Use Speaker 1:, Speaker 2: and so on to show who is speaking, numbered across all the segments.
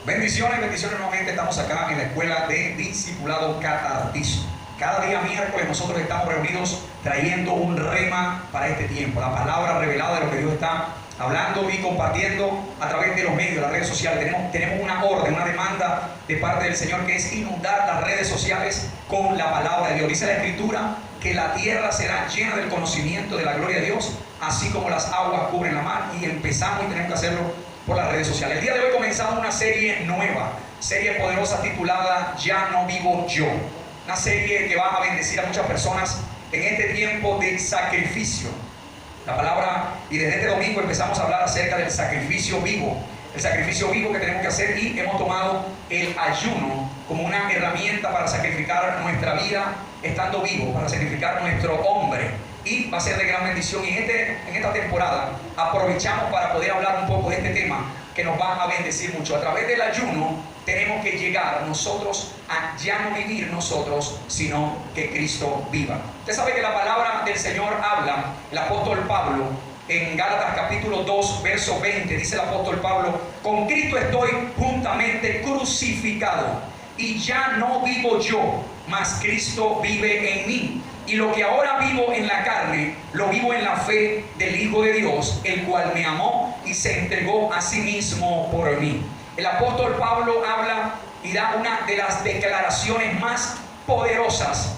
Speaker 1: Bendiciones, bendiciones nuevamente. Estamos acá en la escuela de discipulado catartizo. Cada día miércoles nosotros estamos reunidos trayendo un rema para este tiempo, la palabra revelada de lo que Dios está hablando y compartiendo a través de los medios, las redes sociales. Tenemos una orden, una demanda de parte del Señor, que es inundar las redes sociales con la palabra de Dios. Dice la Escritura que la tierra será llena del conocimiento de la gloria de Dios, así como las aguas cubren la mar, y empezamos y tenemos que hacerlo por las redes sociales. El día de hoy comenzamos una serie nueva, serie poderosa titulada Ya no vivo yo. Una serie que va a bendecir a muchas personas en este tiempo de sacrificio. La palabra, y desde este domingo empezamos a hablar acerca del sacrificio vivo. El sacrificio vivo que tenemos que hacer, y hemos tomado el ayuno como una herramienta para sacrificar nuestra vida estando vivo, para sacrificar nuestro hombre. Y va a ser de gran bendición. Y en esta temporada aprovechamos para poder hablar un poco de este tema que nos va a bendecir mucho. A través del ayuno tenemos que llegar nosotros a ya no vivir nosotros, sino que Cristo viva. Usted sabe que la palabra del Señor habla, el apóstol Pablo, en Gálatas capítulo 2, verso 20, dice el apóstol Pablo: con Cristo estoy juntamente crucificado, y ya no vivo yo, mas Cristo vive en mí. Y lo que ahora vivo en la carne, lo vivo en la fe del Hijo de Dios, el cual me amó y se entregó a sí mismo por mí. El apóstol Pablo habla y da una de las declaraciones más poderosas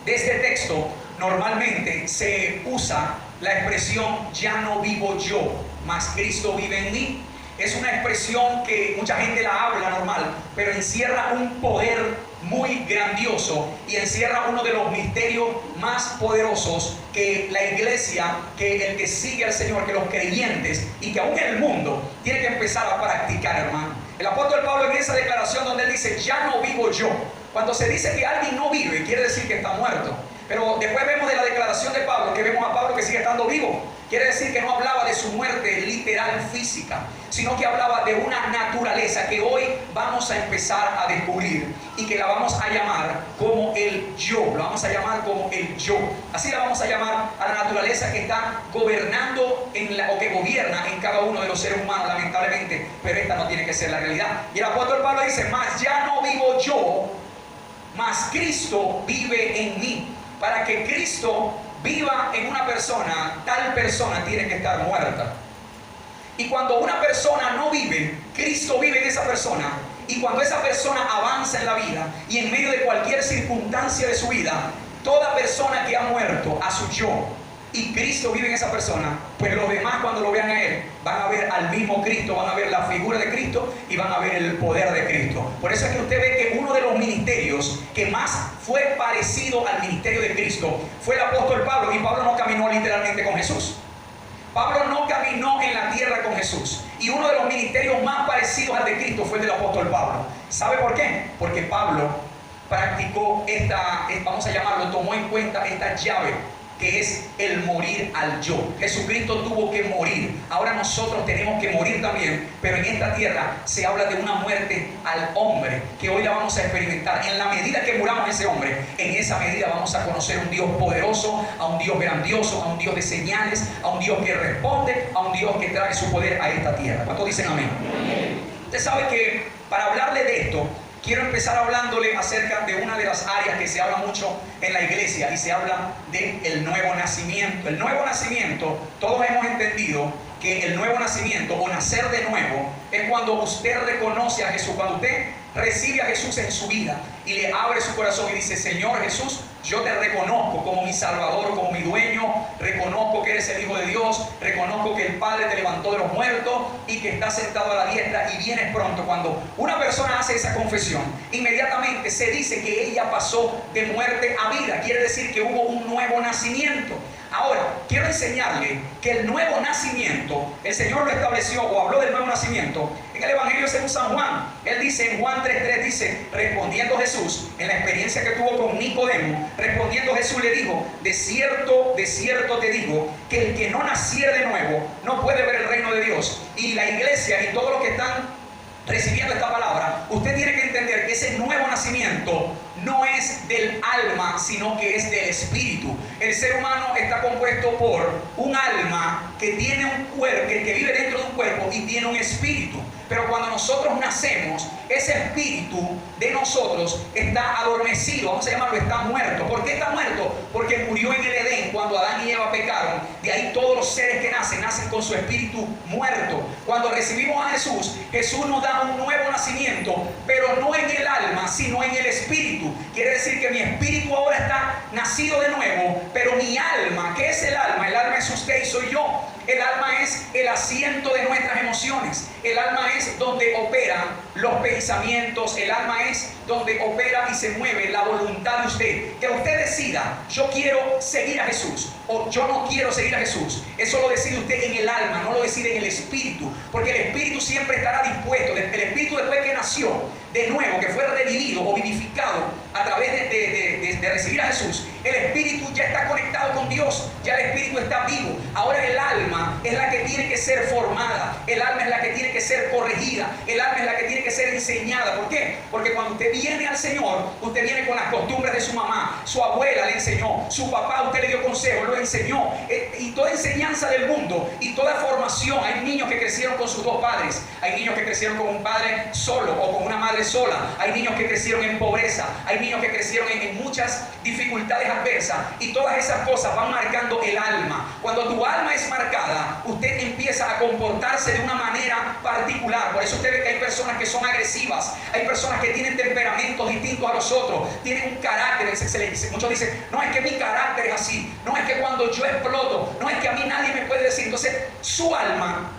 Speaker 1: de este texto. Normalmente se usa la expresión ya no vivo yo, mas Cristo vive en mí. Es una expresión que mucha gente la habla normal, pero encierra un poder muy grandioso y encierra uno de los misterios más poderosos que la iglesia, que el que sigue al Señor, que los creyentes y que aún en el mundo tiene que empezar a practicar, hermano. El apóstol Pablo, en esa declaración donde él dice ya no vivo yo, cuando se dice que alguien no vive, quiere decir que está muerto. Pero después vemos de la declaración de Pablo que vemos a Pablo que sigue estando vivo. Quiere decir que no hablaba de su muerte literal física, sino que hablaba de una naturaleza que hoy vamos a empezar a descubrir y que la vamos a llamar como el yo. La vamos a llamar como el yo. Así la vamos a llamar a la naturaleza que está gobernando o que gobierna en cada uno de los seres humanos, lamentablemente. Pero esta no tiene que ser la realidad. Y el apóstol Pablo dice: mas ya no vivo yo, mas Cristo vive en mí. Para que Cristo viva en una persona, tal persona tiene que estar muerta. Y cuando una persona no vive, Cristo vive en esa persona. Y cuando esa persona avanza en la vida y en medio de cualquier circunstancia de su vida, toda persona que ha muerto a su yo y Cristo vive en esa persona, pues los demás, cuando lo vean a él, van a ver al mismo Cristo, van a ver la figura de Cristo y van a ver el poder de Cristo. Por eso es que usted ve que uno de los ministerios que más fue parecido al ministerio de Cristo fue el apóstol Pablo. Y Pablo no caminó literalmente con Jesús. Pablo no caminó en la tierra con Jesús. Y uno de los ministerios más parecidos al de Cristo fue el del apóstol Pablo. ¿Sabe por qué? Porque Pablo practicó vamos a llamarlo, tomó en cuenta esta llave, que es el morir al yo. Jesucristo tuvo que morir. Ahora nosotros tenemos que morir también, pero en esta tierra se habla de una muerte al hombre, que hoy la vamos a experimentar. En la medida que muramos ese hombre, en esa medida vamos a conocer a un Dios poderoso, a un Dios grandioso, a un Dios de señales, a un Dios que responde, a un Dios que trae su poder a esta tierra. ¿Cuántos dicen amén? Usted sabe que para hablarle de esto, quiero empezar hablándole acerca de una de las áreas que se habla mucho en la iglesia, y se habla del nuevo nacimiento. El nuevo nacimiento, todos hemos entendido que el nuevo nacimiento o nacer de nuevo es cuando usted reconoce a Jesús, cuando usted recibe a Jesús en su vida y le abre su corazón y dice: Señor Jesús, yo te reconozco como mi Salvador, como mi dueño, reconozco que eres el Hijo de Dios, reconozco que el Padre te levantó de los muertos y que estás sentado a la diestra y vienes pronto. Cuando una persona hace esa confesión, inmediatamente se dice que ella pasó de muerte a vida. Quiere decir que hubo un nuevo nacimiento. Ahora, quiero enseñarle que el nuevo nacimiento, el Señor lo estableció o habló del nuevo nacimiento en el Evangelio según San Juan. Él dice en Juan 3:3, dice, respondiendo Jesús, en la experiencia que tuvo con Nicodemo, respondiendo Jesús le dijo: de cierto te digo, que el que no naciere de nuevo no puede ver el reino de Dios. Y la iglesia y todos los que están recibiendo esta palabra, usted tiene que entender que ese nuevo nacimiento no es del alma, sino que es del espíritu. El ser humano está compuesto por un alma que tiene un cuerpo, que vive dentro de un cuerpo, y tiene un espíritu. Pero cuando nosotros nacemos, ese espíritu de nosotros está adormecido, vamos a llamarlo, está muerto. ¿Por qué está muerto? Porque murió en el Edén cuando Adán y Eva pecaron. De ahí todos los seres que nacen con su espíritu muerto. Cuando recibimos a Jesús, Jesús nos da un nuevo nacimiento, pero no en el alma, sino en el espíritu. Quiere decir que mi espíritu ahora está nacido de nuevo, pero mi alma, ¿qué es el alma? El alma es usted y soy yo. El alma es el asiento de nuestras emociones. El alma es donde operan los pensamientos. El alma es donde opera y se mueve la voluntad de usted. Que usted decida, yo quiero seguir a Jesús o yo no quiero seguir a Jesús. Eso lo decide usted en el alma, no lo decide en el espíritu. Porque el espíritu siempre estará dispuesto. El espíritu, después que nació de nuevo, que fue revivido o vivificado a través de recibir a Jesús, el espíritu ya está conectado con Dios. Ya el espíritu está vivo. Ahora el alma es la que tiene que ser formada. El alma es la que tiene que ser corregida. El alma es la que tiene que ser enseñada. ¿Por qué? Porque cuando usted viene al Señor, usted viene con las costumbres de su mamá. Su abuela le enseñó. Su papá, usted le dio consejo, lo enseñó. Y toda enseñanza del mundo y toda formación. Hay niños que crecieron con sus dos padres. Hay niños que crecieron con un padre solo o con una madre sola. Hay niños que crecieron en pobreza. Hay niños que crecieron en muchas dificultades adversas. Y todas esas cosas van marcando el alma. Cuando tu alma es marcada, usted empieza a comportarse de una manera particular. Por eso usted ve que hay personas que son agresivas, hay personas que tienen temperamentos distintos a los otros, tienen un carácter. Muchos dicen, no, es que mi carácter es así, no, es que cuando yo exploto, no, es que a mí nadie me puede decir. Entonces su alma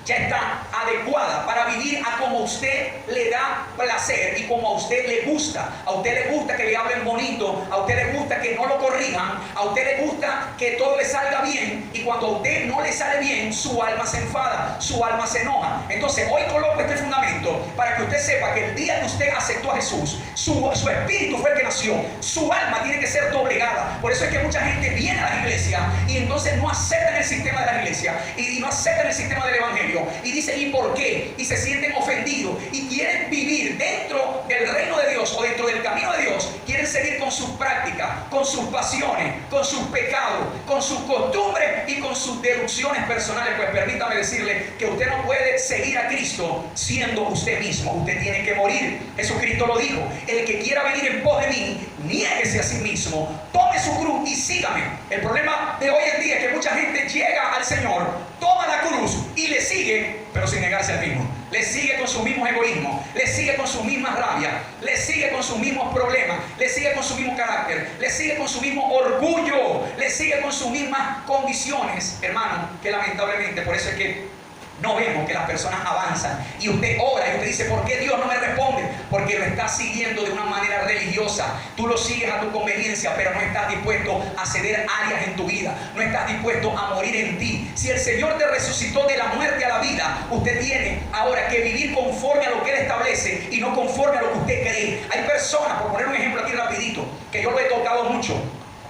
Speaker 1: ya está adecuada para vivir a como usted le da placer y como a usted le gusta. A usted le gusta que le hablen bonito, a usted le gusta que no lo corrijan, a usted le gusta que todo le salga bien, y cuando a usted no le sale bien, su alma se enfada, su alma se enoja. Entonces hoy coloco este fundamento para que usted sepa que el día que usted aceptó a Jesús, su espíritu fue el que nació, su alma tiene que ser doblegada. Por eso es que mucha gente viene a la iglesia y entonces no aceptan el sistema de la iglesia y no aceptan el sistema del evangelio. Y dicen, ¿y por qué? Y se sienten ofendidos y quieren vivir dentro del reino de Dios o dentro del camino de Dios. Quieren seguir con sus prácticas, con sus pasiones, con sus pecados, con sus costumbres y con sus deducciones personales. Pues permítame decirle que usted no puede seguir a Cristo siendo usted mismo. Usted tiene que morir. Jesucristo lo dijo: el que quiera venir en pos de mí, niéguese a sí mismo, tome su cruz y sígame. El problema de hoy en día es que mucha gente llega al Señor, toma la cruz y le sigue, pero sin negarse al mismo. Le sigue con sus mismos egoísmos, le sigue con sus mismas rabias, le sigue con sus mismos problemas, le sigue con su mismo carácter, le sigue con su mismo orgullo, le sigue con sus mismas condiciones, hermano, que lamentablemente por eso es que no vemos que las personas avanzan. Y usted ora y usted dice, ¿por qué Dios no me responde? Porque lo está siguiendo de una manera religiosa. Tú lo sigues a tu conveniencia, pero no estás dispuesto a ceder áreas en tu vida. No estás dispuesto a morir en ti. Si el Señor te resucitó de la muerte a la vida, usted tiene ahora que vivir conforme a lo que Él establece y no conforme a lo que usted cree. Hay personas, por poner un ejemplo aquí rapidito, que yo lo he tocado mucho,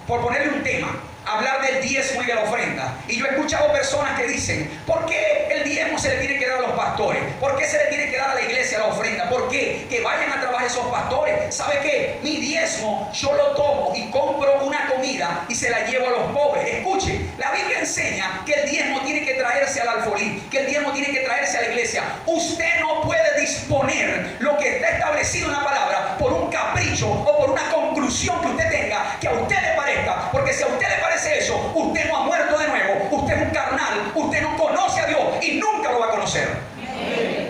Speaker 1: por ponerle un tema, hablar del diezmo y de la ofrenda. Y yo he escuchado personas que dicen, ¿por qué el diezmo se le tiene que dar a los pastores? ¿Por qué se le tiene que dar a la iglesia la ofrenda? ¿Por qué? Que vayan a trabajar esos pastores. ¿Sabe qué? Mi diezmo yo lo tomo y compro una comida y se la llevo a los pobres. Escuche, la Biblia enseña que el diezmo tiene que traerse al alfolí, que el diezmo tiene que traerse a la iglesia. Usted no puede disponer lo que está establecido en la palabra por un capricho o por una conclusión que usted tenga, que a usted le parezca. Porque si a usted le parece eso, usted no ha muerto de nuevo, usted es un carnal, usted no conoce a Dios y nunca lo va a conocer.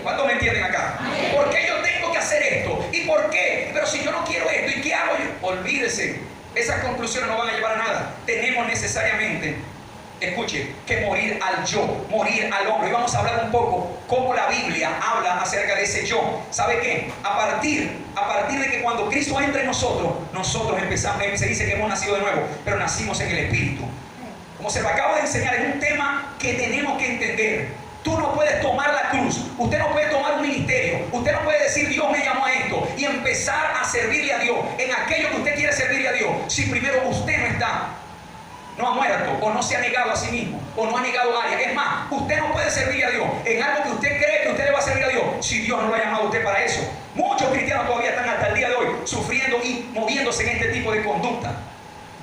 Speaker 1: ¿Cuántos me entienden acá? ¿Por qué yo tengo que hacer esto? ¿Y por qué? Pero si yo no quiero esto, ¿y qué hago yo? Olvídese, esas conclusiones no van a llevar a nada. Tenemos necesariamente, escuche, que morir al yo, morir al hombre. Y vamos a hablar un poco cómo la Biblia habla acerca de ese yo. ¿Sabe qué? A partir de que cuando Cristo entra en nosotros empezamos, se dice que hemos nacido de nuevo, pero nacimos en el Espíritu. Como se lo acabo de enseñar, es un tema que tenemos que entender. Tú no puedes tomar la cruz, usted no puede tomar un ministerio, usted no puede decir Dios me llamó a esto y empezar a servirle a Dios en aquello que usted quiere servirle a Dios, si primero usted no ha muerto, o no se ha negado a sí mismo, o no ha negado áreas. Es más, usted no puede servir a Dios en algo que usted cree que usted le va a servir a Dios, si Dios no lo ha llamado a usted para eso. Muchos cristianos todavía están hasta el día de hoy sufriendo y moviéndose en este tipo de conducta.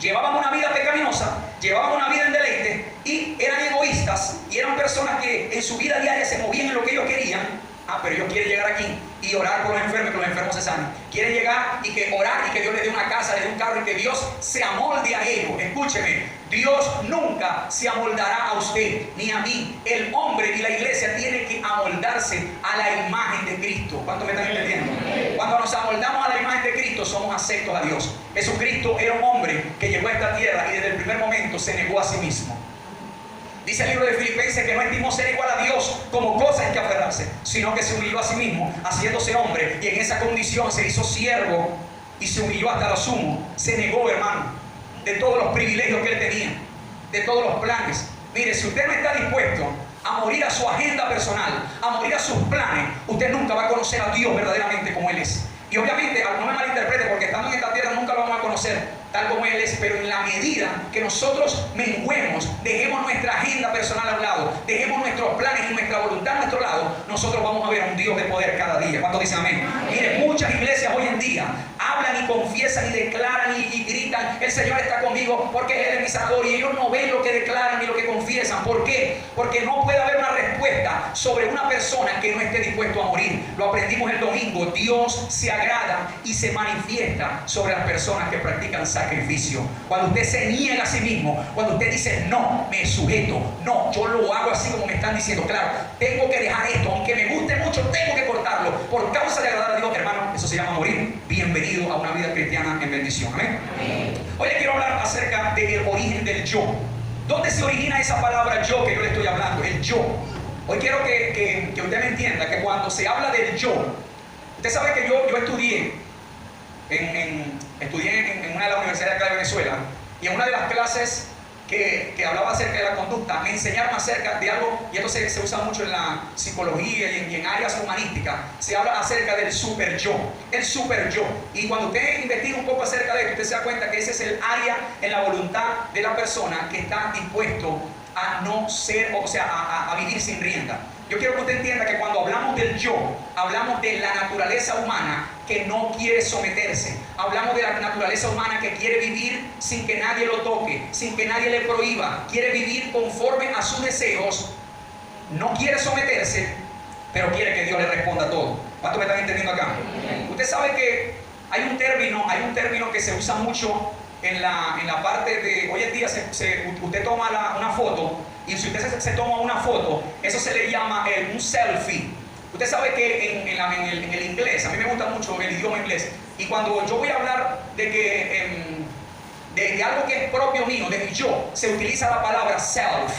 Speaker 1: Llevaban una vida pecaminosa, llevaban una vida en deleite y eran egoístas y eran personas que en su vida diaria se movían en lo que ellos querían, Ah, pero ellos quieren llegar aquí y orar por los enfermos, que los enfermos se sanen. Quieren llegar y que orar y que Dios les dé una casa, les dé un carro y que Dios se amolde a ellos. Escúcheme, Dios nunca se amoldará a usted ni a mí. El hombre y la iglesia tienen que amoldarse a la imagen de Cristo. ¿Cuánto me están entendiendo? Cuando nos amoldamos a la imagen de Cristo, somos aceptos a Dios. Jesucristo era un hombre que llegó a esta tierra y desde el primer momento se negó a sí mismo. Dice el libro de Filipenses que no estimó ser igual a Dios como cosa en que aferrarse, sino que se humilló a sí mismo, haciéndose hombre, y en esa condición se hizo siervo y se humilló hasta lo sumo. Se negó, hermano, de todos los privilegios que él tenía, de todos los planes. Mire, si usted no está dispuesto a morir a su agenda personal, a morir a sus planes, usted nunca va a conocer a Dios verdaderamente como Él es. Y obviamente, no me malinterprete, porque estando en esta tierra nunca lo vamos a conocer tal como Él es, pero en la medida que nosotros menguemos, dejemos nuestra agenda personal a un lado, dejemos nuestros planes y nuestra voluntad a nuestro lado, nosotros vamos a ver a un Dios de poder cada día. ¿Cuántos dicen amén? Mire, muchas iglesias hoy en día hablan y confiesan y declaran y gritan: el Señor está conmigo porque Él es mi sanador, y ellos no ven lo que declaran ni lo que confiesan. ¿Por qué? Porque no puede haber una respuesta sobre una persona que no esté dispuesto a morir. Lo aprendimos el domingo. Dios se agrada y se manifiesta sobre las personas que practican sacrificio. Cuando usted se niega a sí mismo, cuando usted dice: no, me sujeto, no, yo lo hago así como me están diciendo, claro, tengo que dejar esto, aunque me guste mucho, tengo que cortarlo por causa de agradar a Dios, hermano, eso se llama morir. Bienvenido a una vida cristiana en bendición. Amén. Hoy le quiero hablar acerca del origen del yo. ¿Dónde se origina esa palabra yo que yo le estoy hablando? El yo. Hoy quiero que usted me entienda que cuando se habla del yo, usted sabe que yo estudié en una de las universidades de acá de Venezuela, y en una de las clases que hablaba acerca de la conducta, me enseñaron acerca de algo, y esto se usa mucho en la psicología y en áreas humanísticas. Se habla acerca del super yo, el super yo. Y cuando usted investiga un poco acerca de esto, usted se da cuenta que ese es el área en la voluntad de la persona que está dispuesto a no ser, o sea, a vivir sin rienda. Yo quiero que usted entienda que cuando hablamos del yo, hablamos de la naturaleza humana que no quiere someterse. Hablamos de la naturaleza humana que quiere vivir sin que nadie lo toque, sin que nadie le prohíba. Quiere vivir conforme a sus deseos. No quiere someterse, pero quiere que Dios le responda todo. ¿Cuántos me están entendiendo acá? Usted sabe que hay un término que se usa mucho en la parte de hoy en día. Usted toma una foto, y si usted se toma una foto, eso se le llama un selfie. Usted sabe que en el inglés, a mí me gusta mucho el idioma inglés, y cuando yo voy a hablar de algo que es propio mío, de mi yo, se utiliza la palabra self.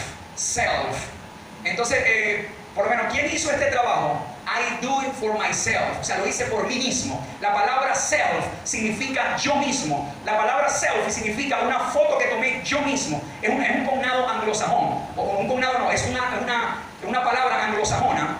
Speaker 1: Entonces, por lo menos, ¿quién hizo este trabajo? I do it for myself, o sea, lo hice por mí mismo. La palabra self significa yo mismo. La palabra self significa una foto que tomé yo mismo. Es un cognado anglosajón, o un cognado no, es una palabra anglosajona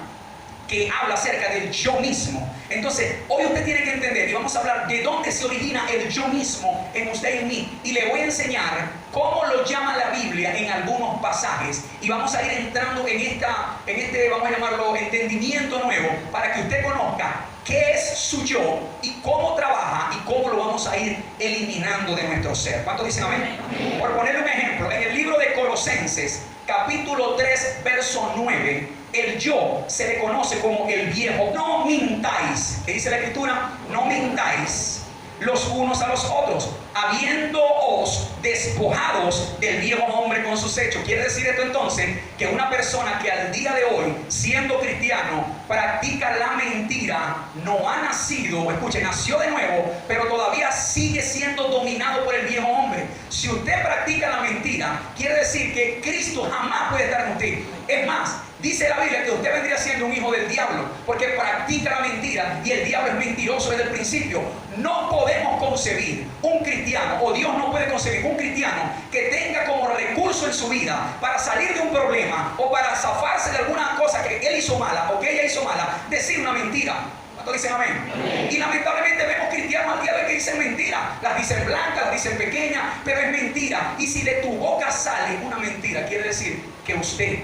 Speaker 1: que habla acerca del yo mismo. Entonces, hoy usted tiene que entender, y vamos a hablar de dónde se origina el yo mismo en usted y en mí. Y le voy a enseñar cómo lo llama la Biblia en algunos pasajes. Y vamos a ir entrando en este, vamos a llamarlo, entendimiento nuevo, para que usted conozca qué es su yo y cómo trabaja y cómo lo vamos a ir eliminando de nuestro ser. ¿Cuántos dicen amén? Por ponerle un ejemplo, en el libro de Colosenses, capítulo 3, verso 9, el yo se le conoce como el viejo. No mintáis, ¿qué dice la Escritura? No mintáis los unos a los otros, habiéndoos despojados del viejo hombre con sus hechos. Quiere decir esto entonces que una persona que al día de hoy, siendo cristiano, practica la mentira, no ha nacido, escuche, nació de nuevo, pero todavía sigue siendo dominado por el viejo hombre. Si usted practica la mentira, quiere decir que Cristo jamás puede estar en usted. Es más, dice la Biblia que usted vendría siendo un hijo del diablo, porque practica la mentira, y el diablo es mentiroso desde el principio. No podemos concebir un cristiano, o Dios no puede concebir un cristiano que tenga como recurso en su vida para salir de un problema o para zafarse de alguna cosa que él hizo mala o que ella hizo mala, decir una mentira. ¿Cuántos dicen amén? Y lamentablemente vemos cristianos al día de hoy que dicen mentiras. Las dicen blancas, las dicen pequeñas, pero es mentira. Y si de tu boca sale una mentira, quiere decir que usted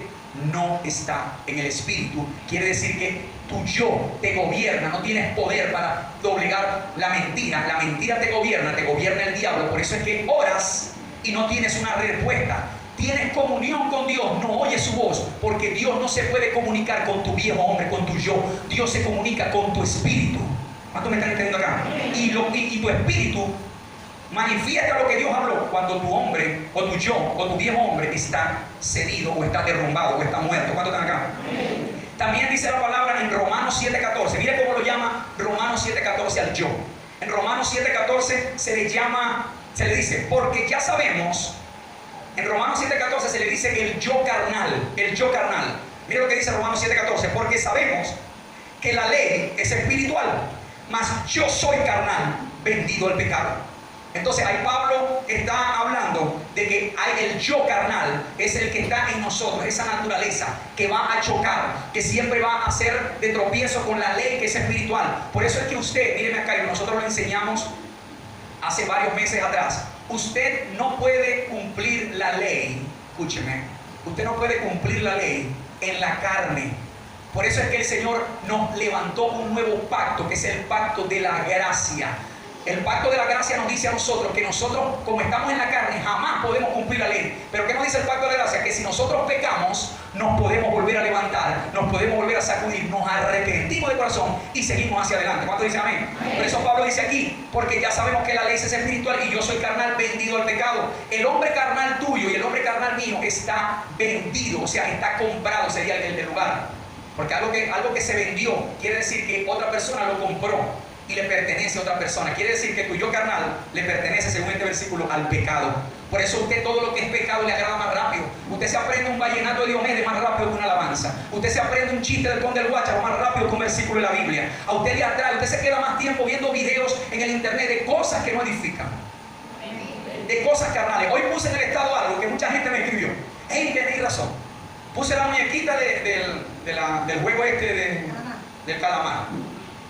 Speaker 1: no está en el espíritu. Quiere decir que tu yo te gobierna. No tienes poder para doblegar la mentira. La mentira te gobierna el diablo. Por eso es que oras y no tienes una respuesta. tienes comunión con Dios, no oyes su voz, porque Dios no se puede comunicar con tu viejo hombre, con tu yo. Dios se comunica con tu espíritu. ¿Cuántos me están entendiendo acá? Y tu espíritu manifiesta lo que Dios habló cuando tu hombre, o tu yo, o tu viejo hombre está cedido, o está derrumbado, o está muerto. ¿Cuántos están acá? También dice la palabra en Romanos 7:14. Mire cómo lo llama Romanos 7:14 al yo. En Romanos 7:14 se le dice, porque ya sabemos. En Romanos 7:14 se le dice el yo carnal, el yo carnal. Mira lo que dice Romanos 7:14, porque sabemos que la ley es espiritual, mas yo soy carnal, vendido al pecado. Entonces ahí Pablo está hablando de que hay el yo carnal, es el que está en nosotros, esa naturaleza que va a chocar, que siempre va a hacer de tropiezo con la ley que es espiritual. Por eso es que usted, mírenme acá, y nosotros lo enseñamos hace varios meses atrás. Usted no puede cumplir la ley, escúcheme, usted no puede cumplir la ley en la carne. Por eso es que el Señor nos levantó un nuevo pacto, que es el pacto de la gracia. El pacto de la gracia nos dice a nosotros que nosotros, como estamos en la carne, jamás podemos cumplir la ley. Pero ¿qué nos dice el pacto de la gracia? Que si nosotros pecamos, nos podemos volver a levantar, nos podemos volver a sacudir, nos arrepentimos de corazón y seguimos hacia adelante. ¿Cuánto dice amén? Por eso Pablo dice aquí, porque ya sabemos que la ley es espiritual y yo soy carnal, vendido al pecado. El hombre carnal tuyo y el hombre carnal mío está vendido, o sea, está comprado, sería el del lugar. Porque algo que se vendió quiere decir que otra persona lo compró y le pertenece a otra persona. Quiere decir que tu yo carnal le pertenece, según este versículo, al pecado. Por eso usted todo lo que es pecado le agrada más rápido. Usted se aprende un vallenato de Diomedes más rápido que una alabanza. Usted se aprende un chiste del Conde del Guácharo más rápido que un versículo de la Biblia. A usted le atrae, usted se queda más tiempo viendo videos en el internet de cosas que no edifican, de cosas carnales. Hoy puse en el estado algo que mucha gente me escribió. Hey, tenéis razón. Puse la muñequita del juego del calamar.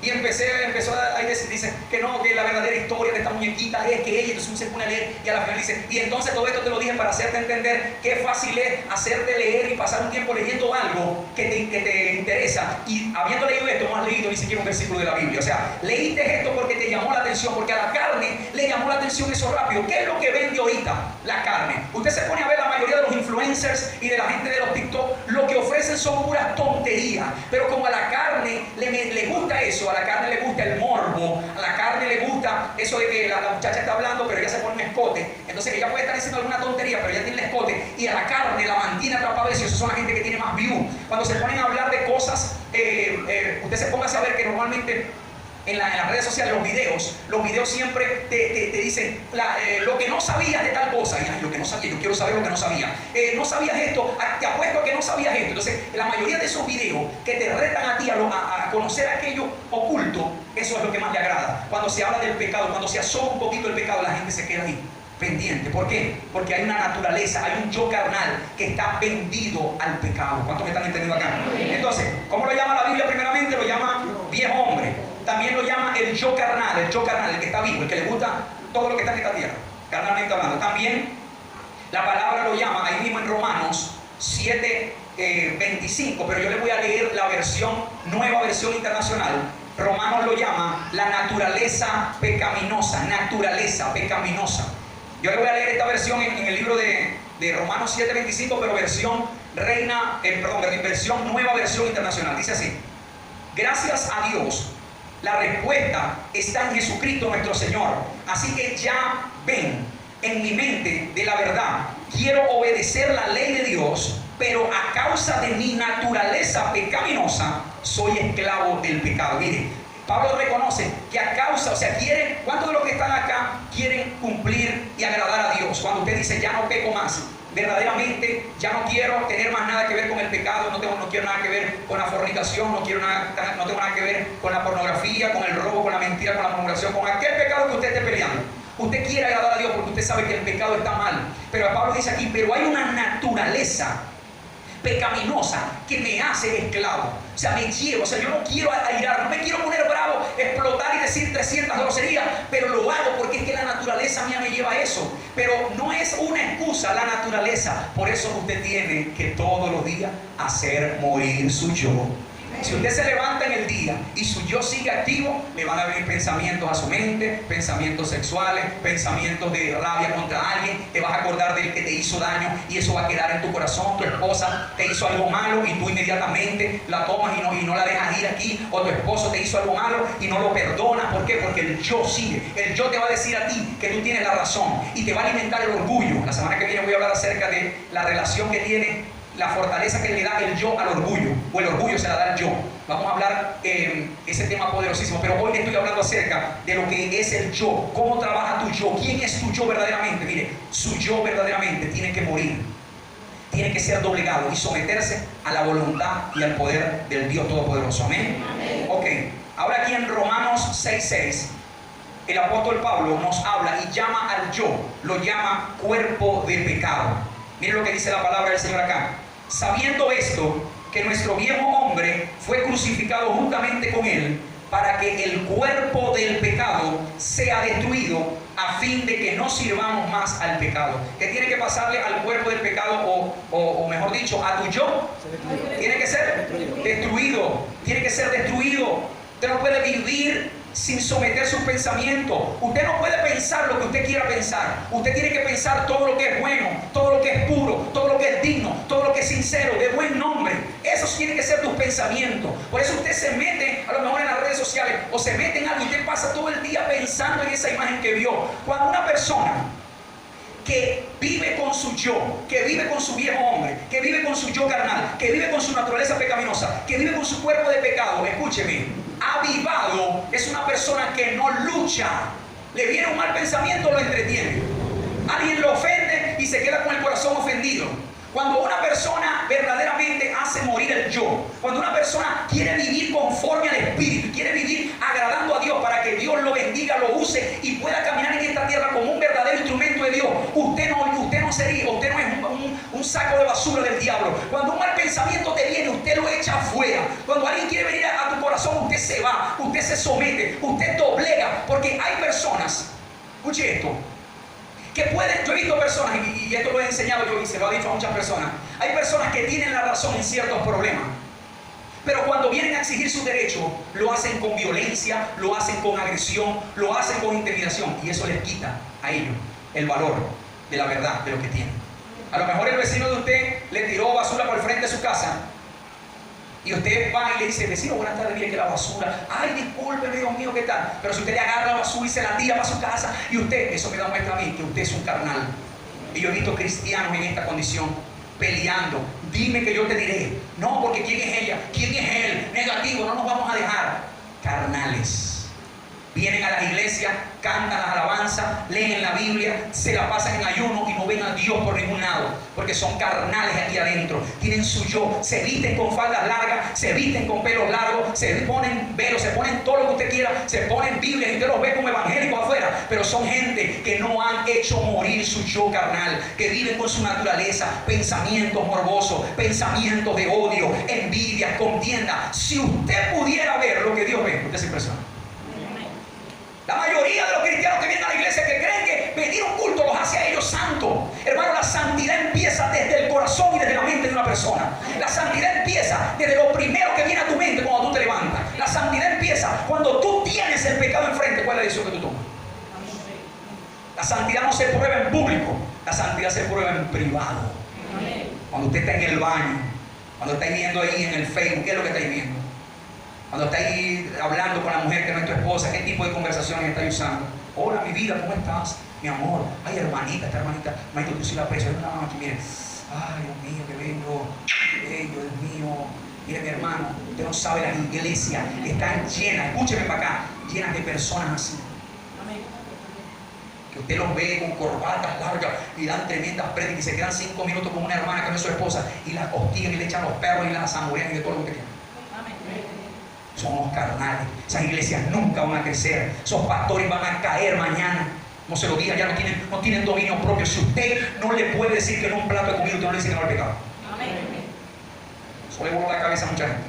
Speaker 1: Y empezó a decir, dice que no, que la verdadera historia de esta muñequita es que ella, entonces uno se pone a leer y a la final dice, y entonces todo esto te lo dije para hacerte entender qué fácil es hacerte leer y pasar un tiempo leyendo algo que te interesa, y habiendo leído esto no has leído ni siquiera un versículo de la Biblia. O sea, leíste esto porque te llamó la atención, porque a la carne le llamó la atención eso rápido. ¿Qué es lo que vende ahorita? La carne. Usted se pone a ver la mayoría de los influencers y de la gente de los TikTok, lo que ofrecen son puras tonterías, pero como a la carne le gusta eso, a la carne le gusta el morbo, a la carne le gusta eso de que la muchacha está hablando pero ella se pone un escote, entonces ella puede estar diciendo alguna tontería pero ella tiene el escote y a la carne la mantiene atrapada. Eso son la gente que tiene más views. Cuando se ponen a hablar de cosas, usted se ponga a saber que normalmente en las redes sociales los videos siempre te dicen lo que no sabías de tal cosa. Y lo que no sabía, yo quiero saber lo que no sabía. No sabías esto, te apuesto a que no sabías esto. Entonces la mayoría de esos videos que te retan a ti a conocer aquello oculto, eso es lo que más le agrada. Cuando se habla del pecado, cuando se asoma un poquito el pecado, la gente se queda ahí pendiente. ¿Por qué? Porque hay una naturaleza, hay un yo carnal que está vendido al pecado. ¿Cuántos me están entendiendo acá? Entonces, ¿cómo lo llama la Biblia? Primeramente lo llama viejo hombre. También lo llama el yo carnal, el que está vivo, el que le gusta todo lo que está en esta tierra, carnalmente hablando. También la palabra lo llama, ahí mismo en Romanos 7:25, pero yo le voy a leer la nueva versión internacional. Romanos lo llama la naturaleza pecaminosa, Yo le voy a leer esta versión en el libro de Romanos 7:25, pero versión nueva versión internacional. Dice así: gracias a Dios, la respuesta está en Jesucristo nuestro Señor. Así que ya ven en mi mente de la verdad. Quiero obedecer la ley de Dios, pero a causa de mi naturaleza pecaminosa, soy esclavo del pecado. Mire, Pablo reconoce que a causa, o sea, ¿cuántos de los que están acá quieren cumplir y agradar a Dios? Cuando usted dice, ya no peco más, verdaderamente ya no quiero tener más nada que ver con el pecado, no quiero nada que ver con la fornicación, no tengo nada que ver con la pornografía, con el robo, con la mentira, con la murmuración, con aquel pecado que usted esté peleando. Usted quiere agradar a Dios porque usted sabe que el pecado está mal. Pero Pablo dice aquí, pero hay una naturaleza pecaminosa que me hace esclavo. O sea, me lleva, yo no quiero airar, no me quiero poner bravo, explotar y decir 300 groserías, pero lo hago porque es que la naturaleza mía me lleva a eso. Pero no es una excusa la naturaleza. Por eso usted tiene que todos los días hacer morir su yo. Si usted se levanta en el día y su yo sigue activo, le van a venir pensamientos a su mente, pensamientos sexuales, pensamientos de rabia contra alguien. Te vas a acordar del que te hizo daño y eso va a quedar en tu corazón. Tu esposa te hizo algo malo y tú inmediatamente la tomas y no la dejas ir aquí. O tu esposo te hizo algo malo y no lo perdonas. ¿Por qué? Porque el yo sigue. El yo te va a decir a ti que tú tienes la razón y te va a alimentar el orgullo. La semana que viene voy a hablar acerca de la relación que tiene, la fortaleza que le da el yo al orgullo, o el orgullo se la da al yo. Vamos a hablar ese tema poderosísimo, pero hoy le estoy hablando acerca de lo que es el yo, cómo trabaja tu yo, quién es tu yo verdaderamente. Mire, su yo verdaderamente tiene que morir, tiene que ser doblegado y someterse a la voluntad y al poder del Dios Todopoderoso. Amén. Amén. Ok, ahora aquí en Romanos 6:6, el apóstol Pablo nos habla y llama al yo, lo llama cuerpo de pecado. Miren lo que dice la palabra del Señor acá. Sabiendo esto, que nuestro viejo hombre fue crucificado juntamente con él, para que el cuerpo del pecado sea destruido, a fin de que no sirvamos más al pecado. ¿Qué tiene que pasarle al cuerpo del pecado, o mejor dicho, a tu yo? Tiene que ser destruido. Tiene que ser destruido. Usted no puede vivir sin someter sus pensamientos. Usted no puede pensar lo que usted quiera pensar. Usted tiene que pensar todo lo que es bueno, todo lo que es puro, todo lo que es digno, todo lo que es sincero, de buen nombre. Esos tienen que ser tus pensamientos. Por eso usted se mete a lo mejor en las redes sociales o se mete en algo y usted pasa todo el día pensando en esa imagen que vio. Cuando una persona que vive con su yo, que vive con su viejo hombre, que vive con su yo carnal, que vive con su naturaleza pecaminosa, que vive con su cuerpo de pecado, escúcheme, avivado es una persona que no lucha. Le viene un mal pensamiento, lo entretiene. Alguien lo ofende y se queda con el corazón ofendido. Cuando una persona verdaderamente hace morir el yo, cuando una persona quiere vivir conforme al Espíritu, quiere vivir agradando a Dios para que Dios lo bendiga, lo use y pueda caminar en esta tierra como un verdadero instrumento de Dios, usted no es un saco de basura del diablo. Cuando un mal pensamiento te viene, usted lo echa afuera. Cuando alguien quiere venir a tu corazón, usted se va, usted se somete, usted doblega, porque hay personas, escuche esto, que pueden, yo he visto personas, y esto lo he enseñado yo y se lo he dicho a muchas personas, hay personas que tienen la razón en ciertos problemas, pero cuando vienen a exigir su derecho, lo hacen con violencia, lo hacen con agresión, lo hacen con intimidación, y eso les quita a ellos el valor de la verdad, de lo que tienen. A lo mejor el vecino de usted le tiró basura por el frente de su casa, y usted va y le dice: vecino, buenas tardes, mire que la basura, ay, discúlpeme, Dios mío, ¿qué tal? Pero si usted le agarra la basura y se la tira para su casa, y usted, eso me da muestra a mí que usted es un carnal. Y yo he visto cristianos en esta condición peleando. Dime que yo te diré. No, porque ¿quién es ella? ¿Quién es él? Negativo, no nos vamos a dejar. Carnales. Vienen a las iglesias, cantan las alabanzas, leen la Biblia, se la pasan en ayuno y no ven a Dios por ningún lado, porque son carnales aquí adentro. Tienen su yo, se visten con faldas largas, se visten con pelos largos, se ponen velos, se ponen todo lo que usted quiera, se ponen Biblias y usted los ve como evangélicos afuera, pero son gente que no han hecho morir su yo carnal, que viven con su naturaleza, pensamientos morbosos, pensamientos de odio, envidia, contienda. Si usted pudiera ver lo que Dios ve, usted se impresiona. La mayoría de los cristianos que vienen a la iglesia, que creen que venir a un culto los hace a ellos santos. Hermano, la santidad empieza desde el corazón y desde la mente de una persona. La santidad empieza desde lo primero que viene a tu mente cuando tú te levantas. La santidad empieza cuando tú tienes el pecado enfrente. ¿Cuál es la decisión que tú tomas? La santidad no se prueba en público, la santidad se prueba en privado. Cuando usted está en el baño, cuando está viendo ahí en el Facebook, ¿qué es lo que está viendo? Cuando está ahí hablando con la mujer que no es tu esposa, ¿qué tipo de conversaciones está usando? Hola, mi vida, ¿cómo estás? Mi amor. Ay, hermanita, esta hermanita, maestro, tú sí la aprecias. No, aquí, mire. Ay, Dios mío, que vengo. Ay, Dios mío. Mire, mi hermano, usted no sabe, las iglesias están llenas, escúcheme para acá, llenas de personas así. Que usted los ve con corbatas largas y dan tremendas prédicas y se quedan 5 minutos con una hermana que no es su esposa y las hostigan y le echan los perros y las zamburean y de todo lo que quieran. Somos carnales. Esas iglesias nunca van a crecer. Esos pastores van a caer mañana. No se lo diga, ya no tienen dominio propio. Si usted no le puede decir que no un plato de comida, usted no le dice que no al pecado. Eso le voló la cabeza a mucha gente.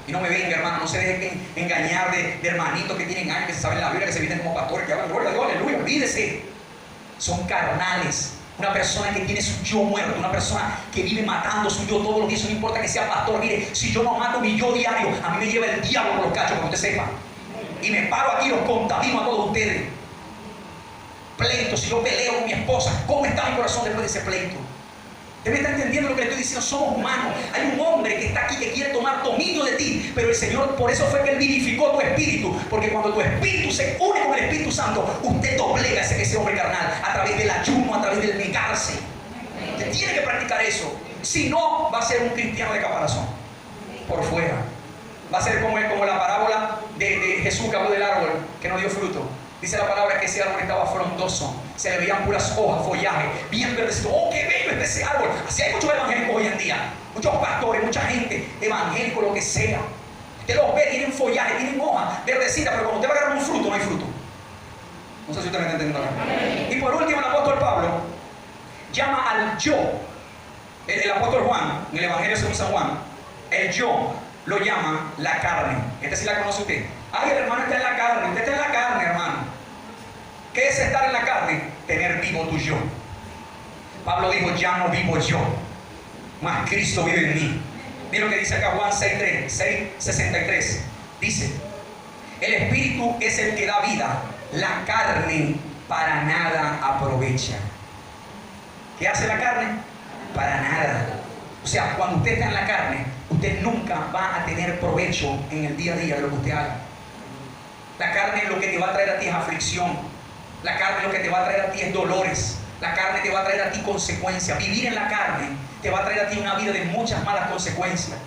Speaker 1: Y no me venga, hermano, no se deje engañar de hermanitos que tienen años, que se saben la Biblia, que se visten como pastores, que hablan gloria a Dios, aleluya, olvídese. Son carnales. Una persona que tiene su yo muerto, una persona que vive matando su yo todos los días, no importa que sea pastor. Mire, si yo no mato mi yo diario, a mí me lleva el diablo por los cachos, para que usted sepa. Y me paro aquí y los contamino a todos ustedes. Pleito, si yo peleo con mi esposa, ¿cómo está mi corazón después de ese pleito? ¿Usted me está entendiendo lo que le estoy diciendo? Somos humanos. Hay un hombre que está aquí que quiere tomar dominio de ti, pero el Señor, por eso fue que Él vivificó tu espíritu, porque cuando tu espíritu se une con el Espíritu Santo, usted doblega ese hombre carnal a través del ayuno, a través del negarse. Usted tiene que practicar eso. Si no, va a ser un cristiano de caparazón por fuera. Va a ser como la parábola de Jesús que habló del árbol que no dio fruto. Dice la palabra que ese árbol estaba frondoso, se le veían puras hojas, follaje, bien verdecido. ¡Oh, qué bello es ese árbol! Así hay muchos evangélicos hoy en día, muchos pastores, mucha gente evangélico, lo que sea. Usted los ve, tienen follaje, tienen hojas verdecitas, pero cuando usted va a agarrar un fruto, no hay fruto. No sé si usted me está entendiendo acá. Y por último, el apóstol Pablo llama al yo. El apóstol Juan, en el Evangelio según San Juan, el yo lo llama la carne. Esta sí la conoce usted. Ay, el hermano está en la carne. Usted está en la carne, hermano. ¿Qué es estar en la carne? Tener vivo tu yo. Pablo dijo, ya no vivo yo, mas Cristo vive en mí. Mira lo que dice acá Juan 6:63. Dice, el espíritu es el que da vida, la carne para nada aprovecha. ¿Qué hace la carne? Para nada. O sea, cuando usted está en la carne, usted nunca va a tener provecho en el día a día de lo que usted haga. La carne lo que te va a traer a ti es aflicción. La carne lo que te va a traer a ti es dolores. La carne te va a traer a ti consecuencias. Vivir en la carne te va a traer a ti una vida de muchas malas consecuencias.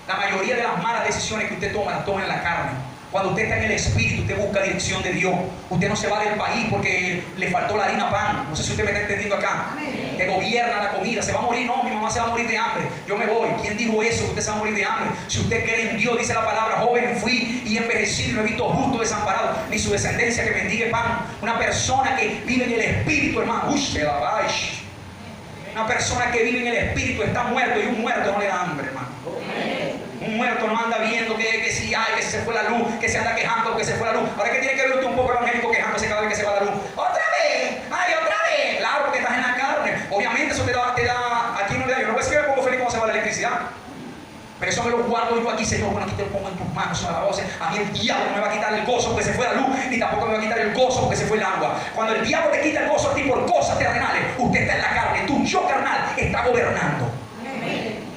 Speaker 1: La mayoría de las malas decisiones que usted toma, las toma en la carne. Cuando usted está en el Espíritu, usted busca dirección de Dios. Usted no se va del país porque le faltó la harina pan. No sé si usted me está entendiendo acá. Que gobierna la comida. ¿Se va a morir? No, mi mamá se va a morir de hambre. Yo me voy. ¿Quién dijo eso? Que usted se va a morir de hambre. Si usted cree en Dios, dice la palabra, joven fui y envejecido y no he visto justo desamparado, ni su descendencia que mendigue pan. Una persona que vive en el Espíritu, hermano. Una persona que vive en el Espíritu está muerto y un muerto no le da hambre, hermano. Un muerto no anda viendo que si hay, que se fue la luz, que se anda quejando porque se fue la luz. Ahora que tiene que ver usted un poco evangélico quejándose cada vez que se va la luz. ¡Otra vez! ¡Ay, otra vez! Claro, porque estás en la carne. Obviamente eso te da aquí no le da. Yo no voy a decir que me pongo feliz cuando se va la electricidad. Pero eso me lo guardo yo aquí, Señor. Bueno, aquí te lo pongo en tus manos, a la voz. A mí el diablo no me va a quitar el gozo porque se fue la luz, ni tampoco me va a quitar el gozo porque se fue el agua. Cuando el diablo te quita el gozo a ti por cosas terrenales, usted está en la carne, tu yo carnal está gobernando.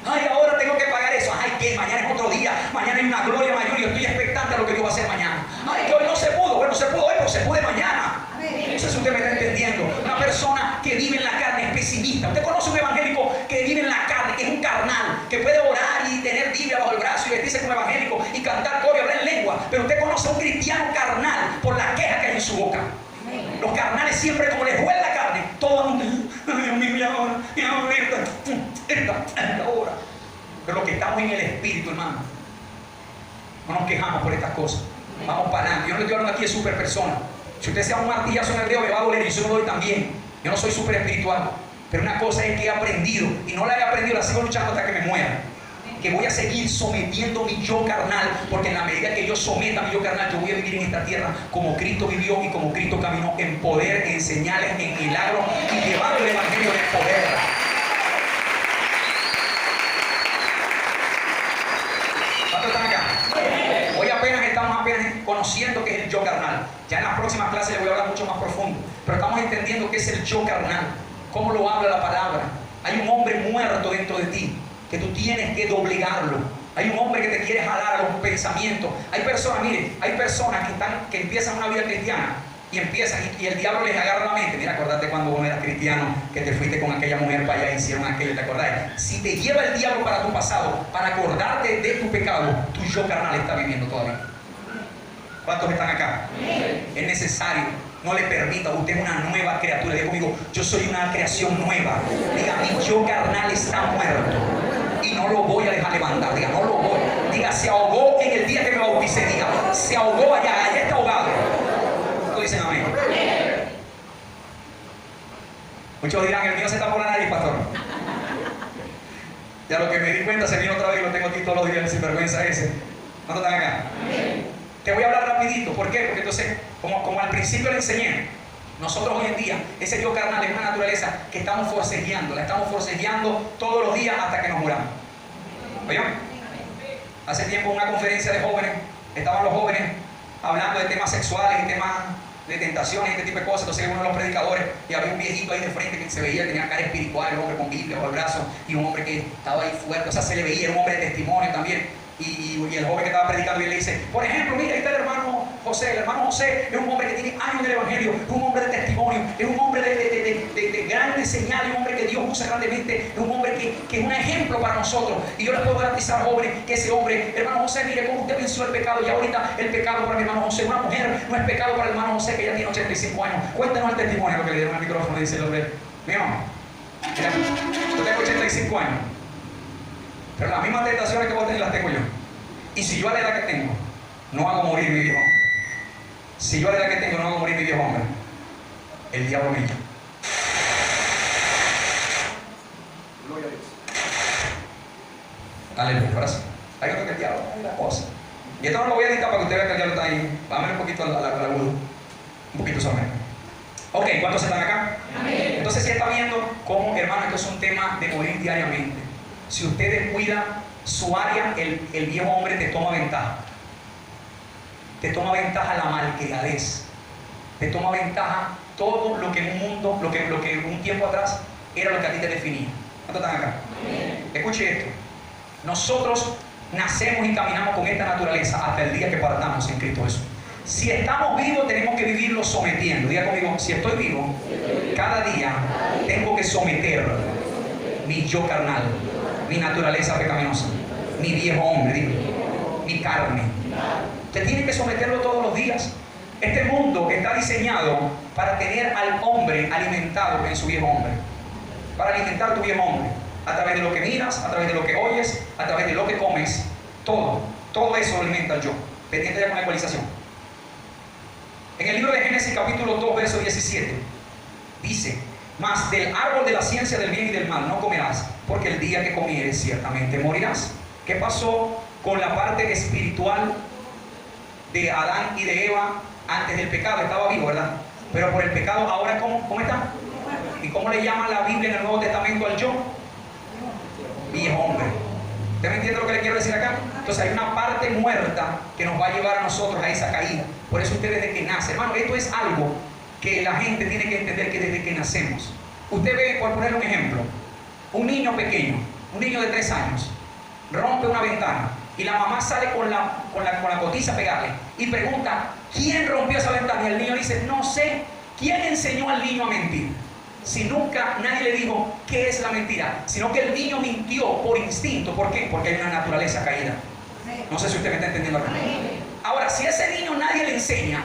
Speaker 1: Ay, ahora tengo que pagar eso. Ay, que mañana es otro día. Mañana hay una gloria mayor y yo estoy expectante a lo que Dios va a hacer mañana. Ay, que hoy no se pudo. Bueno, se pudo hoy, pero se puede mañana. No sé si usted me está entendiendo. Una persona que vive en la carne es pesimista. Usted conoce un evangélico que vive en la carne, que es un carnal, que puede orar y tener Biblia bajo el brazo y vestirse como evangélico y cantar coro y hablar en lengua. Pero usted conoce a un cristiano carnal por la queja que hay en su boca. Los carnales siempre, como les duele la carne, todo el mundo, Dios mío, y ahora, esta hora. Pero los que estamos en el Espíritu, hermano, no nos quejamos por estas cosas. Vamos para adelante. Yo no le estoy hablando aquí de super persona. Si usted sea un martillazo en el dedo, me va a doler y yo no lo doy también. Yo no soy súper espiritual. Pero una cosa es que he aprendido, y no la he aprendido, la sigo luchando hasta que me muera. Que voy a seguir sometiendo mi yo carnal, porque en la medida que yo someta mi yo carnal, yo voy a vivir en esta tierra como Cristo vivió y como Cristo caminó, en poder, en señales, en milagros y llevando el evangelio de poder. ¿Cuántos están acá? Hoy estamos apenas conociendo qué es el yo carnal. Ya en las próximas clases les voy a hablar mucho más profundo, pero estamos entendiendo qué es el yo carnal, cómo lo habla la palabra. Hay un hombre muerto dentro de ti que tú tienes que doblegarlo. Hay un hombre que te quiere jalar a los pensamientos. Hay personas, mire, hay personas que empiezan una vida cristiana y empiezan y el diablo les agarra la mente. Mira, acordate cuando vos eras cristiano que te fuiste con aquella mujer para allá y hicieron aquello, ¿te acordás? Si te lleva el diablo para tu pasado, para acordarte de tu pecado, tu yo carnal está viviendo todavía. ¿Cuántos están acá? Es necesario. No le permita, usted es una nueva criatura. Diga conmigo, yo soy una creación nueva. Diga, mi yo carnal está muerto y no lo voy a dejar levantar. Diga, no lo voy. Diga, se ahogó en el día que me bauticé. Diga, se ahogó allá está ahogado. ¿Cuántos dicen amén? Muchos dirán, el mío se está por la nariz, pastor. Ya lo que me di cuenta se vino otra vez y lo tengo aquí todos los días, el sinvergüenza ese. ¿Cuántos están acá? Te voy a hablar rapidito. ¿Por qué? Porque entonces, como al principio le enseñé, Nosotros hoy en día, ese yo carnal es una naturaleza que estamos forcejeando, la estamos forcejeando todos los días hasta que nos muramos. ¿Oye? Hace tiempo en una conferencia de jóvenes, estaban los jóvenes hablando de temas sexuales y temas de tentaciones y este tipo de cosas. Entonces uno de los predicadores, y había un viejito ahí de frente que se veía, tenía cara espiritual, un hombre con Biblia bajo el brazo, y un hombre que estaba ahí fuerte, o sea, se le veía, era un hombre de testimonio también. Y el joven que estaba predicando, y le dice, por ejemplo, mira, ahí está el hermano José. El hermano José es un hombre que tiene años en el evangelio, es un hombre de testimonio, es un hombre de grandes señales, un hombre que Dios usa grandemente, es un hombre que es un ejemplo para nosotros. Y yo les puedo garantizar, jóvenes, que ese hombre, hermano José, mire cómo usted venció el pecado. Y ahorita el pecado para mi hermano José, una mujer no es pecado para el hermano José, que ya tiene 85 años. Cuéntanos el testimonio, lo que le dieron al micrófono, dice el hombre. Mío, mira, yo tengo 85 años, pero las mismas tentaciones que vos tenés las tengo yo. Y si yo a la edad que tengo no hago morir mi viejo hombre, si yo a la edad que tengo no hago morir mi viejo hombre, el diablo me llama. Gloria a Dios. Aleluya. Ahora sí. Hay otro que el diablo es la cosa. Y esto no lo voy a editar para que usted vea que el diablo está ahí. Vámonos un poquito al agudo. Un poquito sobre. Ok, ¿cuántos están acá? Amén. Entonces, si está viendo cómo, hermano, esto es un tema de morir diariamente. Si usted descuida su área, el viejo hombre te toma ventaja. Te toma ventaja la malcriadez. Te toma ventaja todo lo que en un mundo, lo que un tiempo atrás era lo que a ti te definía. ¿Cuántos están acá? Amén. Escuche esto. Nosotros nacemos y caminamos con esta naturaleza hasta el día que partamos en Cristo Jesús. Si estamos vivos, tenemos que vivirlo sometiendo. Diga conmigo, si estoy vivo, cada día tengo que someter mi yo carnal, mi naturaleza pecaminosa, mi viejo hombre, digo, mi carne. Usted tiene que someterlo todos los días. Este mundo está diseñado para tener al hombre alimentado en su viejo hombre, para alimentar tu viejo hombre, a través de lo que miras, a través de lo que oyes, a través de lo que comes. Todo eso lo alimenta el yo. Pendiente ya con la ecualización. En el libro de Génesis capítulo 2 verso 17 dice: mas del árbol de la ciencia del bien y del mal no comerás, porque el día que comieres ciertamente morirás. ¿Qué pasó con la parte espiritual de Adán y de Eva antes del pecado? Estaba vivo, ¿verdad? Pero por el pecado ahora ¿cómo está? ¿Y cómo le llama la Biblia en el Nuevo Testamento al yo? Viejo hombre. ¿Usted me entiende lo que le quiero decir acá? Entonces hay una parte muerta que nos va a llevar a nosotros a esa caída. Por eso usted desde que nace, hermano, esto es algo que la gente tiene que entender, que desde que nacemos. Usted ve, por poner un ejemplo, un niño pequeño, un niño de 3 años, rompe una ventana y la mamá sale con la cotiza a pegarle y pregunta: ¿quién rompió esa ventana? Y el niño dice: no sé. ¿Quién enseñó al niño a mentir? Si nunca nadie le dijo qué es la mentira, sino que el niño mintió por instinto. ¿Por qué? Porque hay una naturaleza caída. No sé si usted me está entendiendo acá. Ahora, si a ese niño nadie le enseña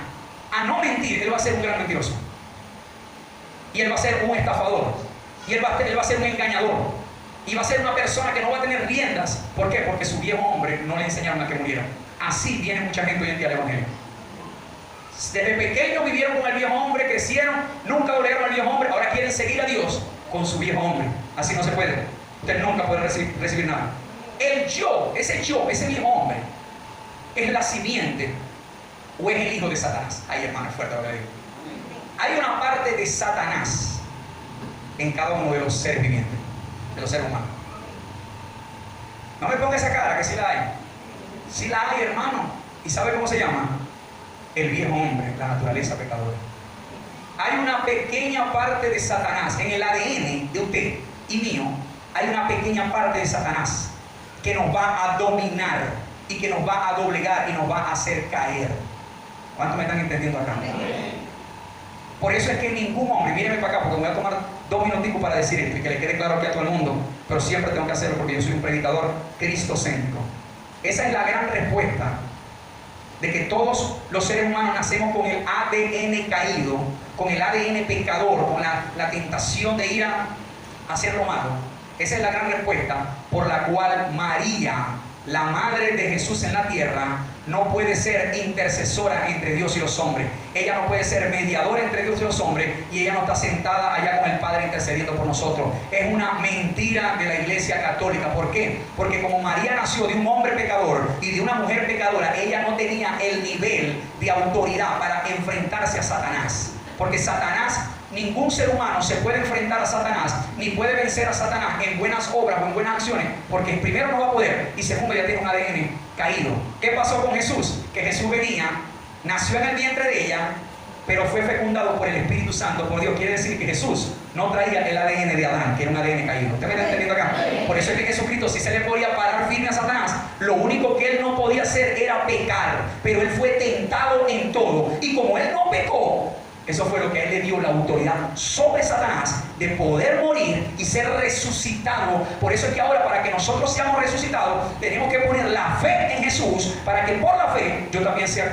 Speaker 1: a no mentir, él va a ser un gran mentiroso. Y él va a ser un estafador. Y él va a ser un engañador. Y va a ser una persona que no va a tener riendas. ¿Por qué? Porque su viejo hombre no le enseñaron a que muriera. Así viene mucha gente hoy en día al evangelio. Desde pequeños vivieron con el viejo hombre, crecieron, nunca doblegaron al viejo hombre, ahora quieren seguir a Dios con su viejo hombre. Así no se puede. Usted nunca puede recibir nada. El yo, ese viejo hombre, es la simiente o es el hijo de Satanás. Ahí, hermano, es fuerte lo que le digo. Hay una parte de Satanás en cada uno de los seres vivientes, de los seres humanos. No me ponga esa cara, que sí la hay. Sí la hay, hermano. ¿Y sabe cómo se llama? El viejo hombre, la naturaleza pecadora. Hay una pequeña parte de Satanás en el ADN de usted y mío. Hay una pequeña parte de Satanás que nos va a dominar y que nos va a doblegar y nos va a hacer caer. ¿Cuántos me están entendiendo acá? Por eso es que ningún hombre, míreme para acá porque me voy a tomar 2 minuticos para decir esto y que le quede claro aquí a todo el mundo, pero siempre tengo que hacerlo porque yo soy un predicador cristocéntrico. Esa es la gran respuesta de que todos los seres humanos nacemos con el ADN caído, con el ADN pecador, con la tentación de ir a hacer lo malo. Esa es la gran respuesta por la cual María, la madre de Jesús en la tierra, no puede ser intercesora entre Dios y los hombres. Ella no puede ser mediadora entre Dios y los hombres, y ella no está sentada allá con el Padre intercediendo por nosotros. Es una mentira de la Iglesia Católica. ¿Por qué? Porque como María nació de un hombre pecador y de una mujer pecadora, ella no tenía el nivel de autoridad para enfrentarse a Satanás. Porque Satanás, ningún ser humano se puede enfrentar a Satanás, ni puede vencer a Satanás en buenas obras o en buenas acciones, porque primero no va a poder, y segundo ya tiene un ADN caído. ¿Qué pasó con Jesús? Que Jesús venía, nació en el vientre de ella, pero fue fecundado por el Espíritu Santo, por Dios. Quiere decir que Jesús no traía el ADN de Adán, que era un ADN caído. ¿Usted me está entendiendo acá? Por eso es que Jesucristo, si se le podía parar firme a Satanás, lo único que él no podía hacer era pecar. Pero él fue tentado en todo. Y como él no pecó, eso fue lo que a él le dio la autoridad sobre Satanás de poder morir y ser resucitado. Por eso es que ahora, para que nosotros seamos resucitados, tenemos que poner la fe en Jesús, para que por la fe yo también sea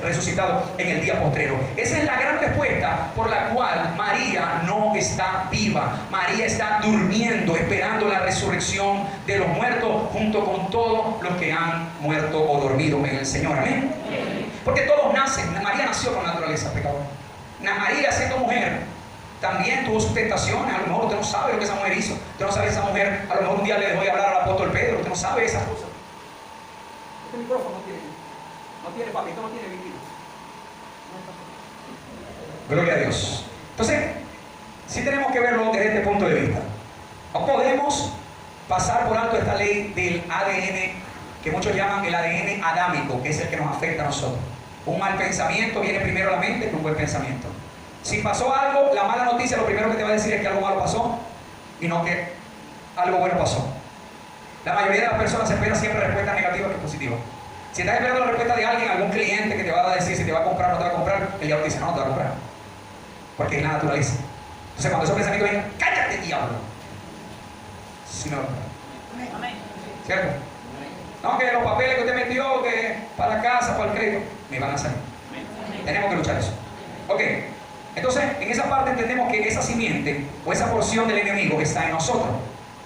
Speaker 1: resucitado en el día postrero. Esa es la gran respuesta por la cual María no está viva. María está durmiendo, esperando la resurrección de los muertos, junto con todos los que han muerto o dormido en el Señor. Amén. Porque todos nacen. María nació con naturaleza pecadora. María, siendo mujer, también tuvo sus tentaciones. A lo mejor usted no sabe lo que esa mujer hizo. Usted no sabe si esa mujer, a lo mejor un día le dejó de hablar al apóstol Pedro. Usted no sabe esas cosas. Este micrófono no tiene papito, no tiene vidrio. Gloria a Dios. Entonces, sí tenemos que verlo desde este punto de vista. No podemos pasar por alto esta ley del ADN, que muchos llaman el ADN adámico, que es el que nos afecta a nosotros. Un mal pensamiento viene primero a la mente que un buen pensamiento. Si pasó algo, la mala noticia lo primero que te va a decir es que algo malo pasó y no que algo bueno pasó. La mayoría de las personas espera siempre respuestas negativas que positivas. Si estás esperando la respuesta de alguien, algún cliente que te va a decir si te va a comprar o no te va a comprar, el diablo dice: no, no te va a comprar, porque es la naturaleza. Entonces cuando esos pensamientos vienen, cállate, diablo. Si no, ¿cierto? No, que los papeles que usted metió, que para la casa, para el crédito, me van a salir. Tenemos que luchar eso. Ok, entonces en esa parte entendemos que esa simiente o esa porción del enemigo está en nosotros.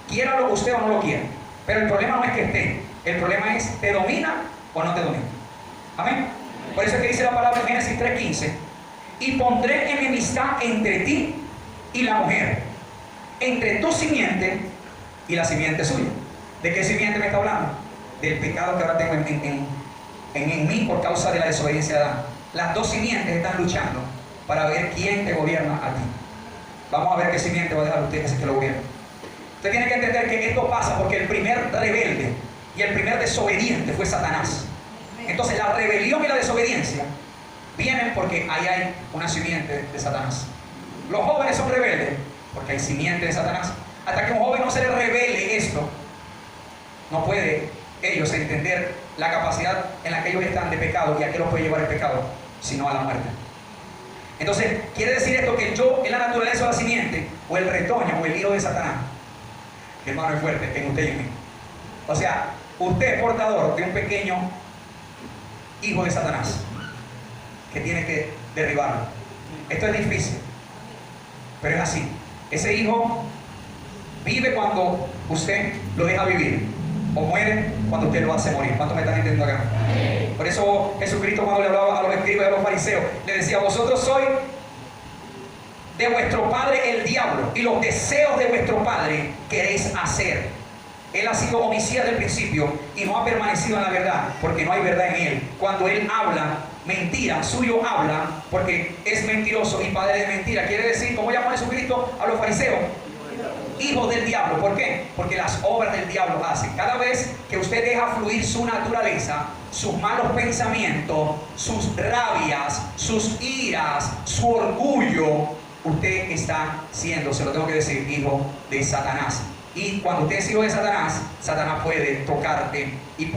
Speaker 1: Quiera lo usted o no lo quiera. Pero el problema no es que esté, el problema es: ¿te domina o no te domina? Amén. Por eso es que dice la palabra en Génesis 3:15: y pondré enemistad entre ti y la mujer, entre tu simiente y la simiente suya. ¿De qué simiente me está hablando? Del pecado que ahora tengo en mí por causa de la desobediencia de Adán. Las dos simientes están luchando para ver quién te gobierna a ti. Vamos a ver qué simiente va a dejar usted que lo gobierna. Usted tiene que entender que esto pasa porque el primer rebelde y el primer desobediente fue Satanás. Entonces la rebelión y la desobediencia vienen porque ahí hay una simiente de Satanás. Los jóvenes son rebeldes porque hay simiente de Satanás. Hasta que un joven no se le revele esto, no puede ellos entender la capacidad en la que ellos están de pecado y a qué los puede llevar el pecado, sino a la muerte. Entonces, quiere decir esto que yo, en la naturaleza o la simiente, o el retoño, o el hijo de Satanás, que hermano es fuerte, en usted y en mí. O sea, usted es portador de un pequeño hijo de Satanás, que tiene que derribarlo. Esto es difícil, pero es así. Ese hijo vive cuando usted lo deja vivir, o muere cuando usted lo hace morir. ¿Cuántos me están entendiendo acá? Por eso Jesucristo, cuando le hablaba a los escribas y a los fariseos, le decía: vosotros sois de vuestro padre el diablo, y los deseos de vuestro padre queréis hacer. Él ha sido homicida del principio y no ha permanecido en la verdad, porque no hay verdad en él. Cuando él habla mentira, suyo habla, porque es mentiroso y padre de mentira. Quiere decir, ¿cómo llamó Jesucristo a los fariseos? Hijos del diablo. ¿Por qué? Porque las obras del diablo hacen. Cada vez que usted deja fluir su naturaleza, sus malos pensamientos, sus rabias, sus iras, su orgullo, usted está siendo, se lo tengo que decir, hijo de Satanás. Y cuando usted es hijo de Satanás, Satanás puede tocarte y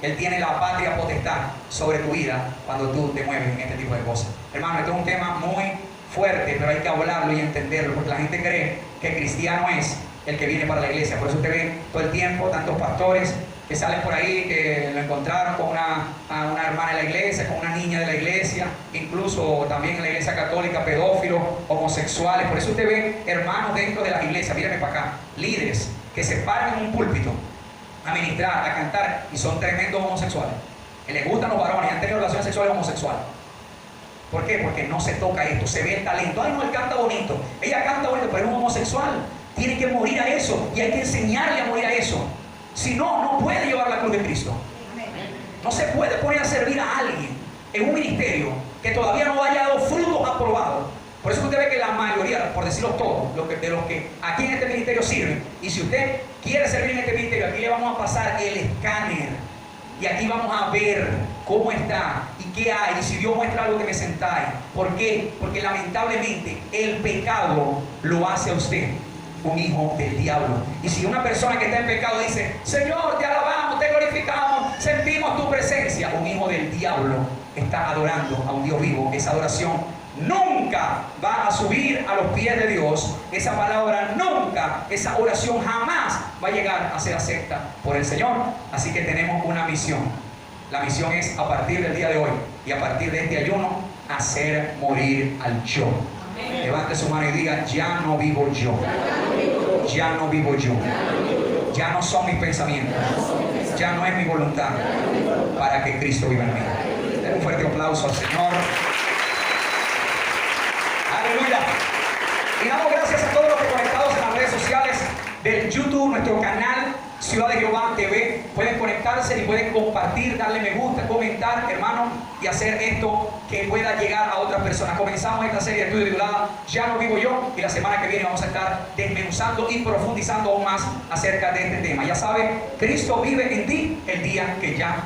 Speaker 1: él tiene la patria potestad sobre tu vida cuando tú te mueves en este tipo de cosas. Hermano, esto es un tema muy fuerte, pero hay que hablarlo y entenderlo, porque la gente cree que cristiano es el que viene para la iglesia. Por eso usted ve todo el tiempo tantos pastores que salen por ahí, que lo encontraron con a una hermana de la iglesia, con una niña de la iglesia, incluso también en la iglesia católica, pedófilos, homosexuales. Por eso usted ve hermanos dentro de las iglesias, mírenme para acá, líderes que se paran en un púlpito a ministrar, a cantar, y son tremendos homosexuales. Que les gustan los varones, han tenido relaciones sexuales homosexuales. ¿Por qué? Porque no se toca esto, se ve el talento. Ay, no, él canta bonito, ella canta bonito, pero es un homosexual. Tiene que morir a eso, y hay que enseñarle a morir a eso. Si no, no puede llevar la cruz de Cristo. No se puede poner a servir a alguien en un ministerio que todavía no haya dado frutos aprobados, Por eso usted ve que la mayoría, por decirlo todos, de los que aquí en este ministerio sirven, y si usted quiere servir en este ministerio, aquí le vamos a pasar el escáner. Y aquí vamos a ver cómo está y qué hay. Y si Dios muestra algo, que me sentáis. ¿Por qué? Porque lamentablemente el pecado lo hace a usted un hijo del diablo. Y si una persona que está en pecado dice: Señor, te alabamos, te glorificamos, sentimos tu presencia, un hijo del diablo está adorando a un Dios vivo. Esa adoración nunca va a subir a los pies de Dios. Esa palabra nunca, esa oración jamás va a llegar a ser acepta por el Señor. Así que tenemos una misión. La misión es, a partir del día de hoy y a partir de este ayuno, hacer morir al yo. Amén. Levante su mano y diga: ya no vivo yo. Ya no vivo yo. Ya no son mis pensamientos. Ya no es mi voluntad, para que Cristo viva en mí. Den un fuerte aplauso al Señor. Aleluya. Y damos gracias a todos los que conectados en las redes sociales del YouTube, nuestro canal Ciudad de Jehová TV. Pueden conectarse y pueden compartir, darle me gusta, comentar, hermano, y hacer esto que pueda llegar a otras personas. Comenzamos esta serie de estudio titulada Ya no vivo yo, y la semana que viene vamos a estar desmenuzando y profundizando aún más acerca de este tema. Ya saben, Cristo vive en ti el día que ya